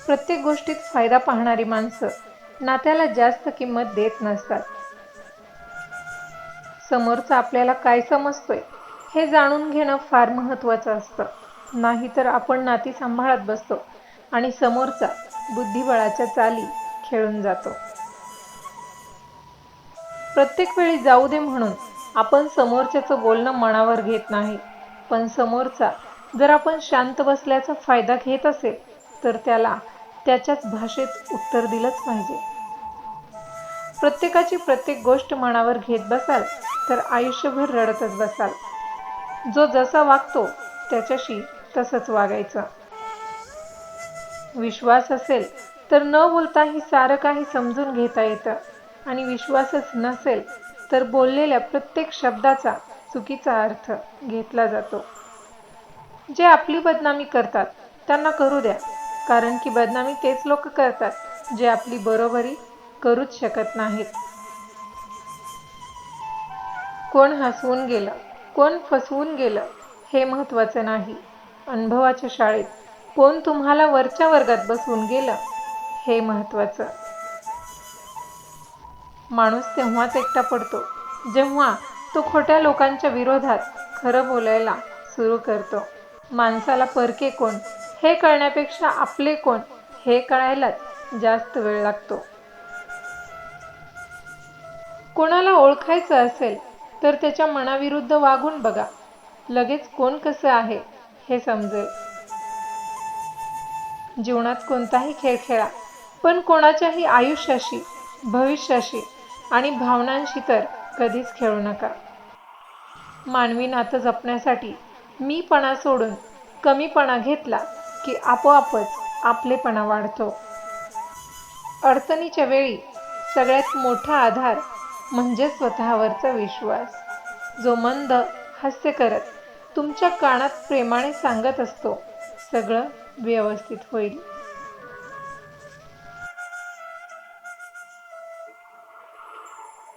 प्रत्येक गोष्टीत फायदा पाहणारी माणसं नात्याला जास्त किंमत देत नसतात. समोरचा आपल्याला काय समजतोय हे जाणून घेणं फार महत्त्वाचं असतं. नाहीतर आपण नाती सांभाळत बसतो आणि समोरचा बुद्धिबळाच्या चाली खेळून जातो. प्रत्येक वेळी जाऊ दे म्हणून आपण समोरच्याचं बोलणं मनावर घेत नाही, पण समोरचा जर आपण शांत बसल्याचा फायदा घेत असेल तर त्याला त्याच्याच भाषेत उत्तर दिलंच पाहिजे. प्रत्येकाची प्रत्येक गोष्ट मनावर घेत बसाल तर आयुष्यभर रडतच बसाल. जो जसा वागतो त्याच्याशी तसंच वागायचं. विश्वास असेल तर न बोलताही सारं काही समजून घेता येतं आणि विश्वासच नसेल तर बोललेल्या प्रत्येक शब्दाचा चुकीचा अर्थ घेतला जातो. जे आपली बदनामी करतात त्यांना करू द्या, कारण की बदनामी तेच लोक करतात जे आपली बरोबरी करूच शकत नाहीत. कोण हसवून गेलं, कोण फसवून गेलं हे महत्त्वाचं नाही. अनुभवाच्या शाळेत कोण तुम्हाला वरच्या वर्गात बसवून गेलं हे महत्त्वाचं. माणूस तेव्हाच एकटा पडतो जेव्हा तो खोट्या लोकांच्या विरोधात खरं बोलायला सुरू करतो. माणसाला परके कोण हे कळण्यापेक्षा आपले कोण हे कळायलाच जास्त वेळ लागतो. कोणाला ओळखायचं असेल तर त्याच्या मनाविरुद्ध वागून बघा, लगेच कोण कसं आहे हे समजेल. जीवनात कोणताही खेळ खेळा, पण कोणाच्याही आयुष्याशी, भविष्याशी आणि भावनांशी तर कधीच खेळू नका. मानवी नातं जपण्यासाठी मीपणा सोडून कमीपणा घेतला की आपोआपच आपलेपणा वाढतो. अडचणीच्या वेळी सगळ्यात मोठा आधार म्हणजे स्वतःवरचा विश्वास. जो मंद हास्य करत तुमच्या कानात प्रेमाने सांगत असतो, सगळं व्यवस्थित होईल.